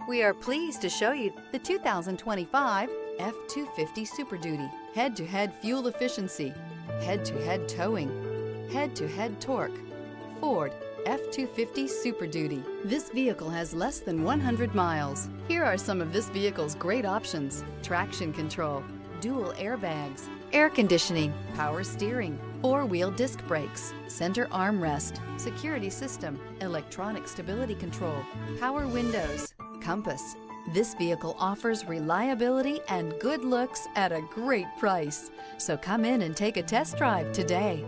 We are pleased to show you the 2025 F-250 Super Duty. Head-to-head fuel efficiency, head-to-head towing, head-to-head torque. Ford F-250 Super Duty. This vehicle has less than 100 miles. Here are some of this vehicle's great options: traction control, dual airbags, air conditioning, power steering, four-wheel disc brakes, center armrest, security system, electronic stability control, power windows, compass. This vehicle offers reliability and good looks at a great price. So come in and take a test drive today.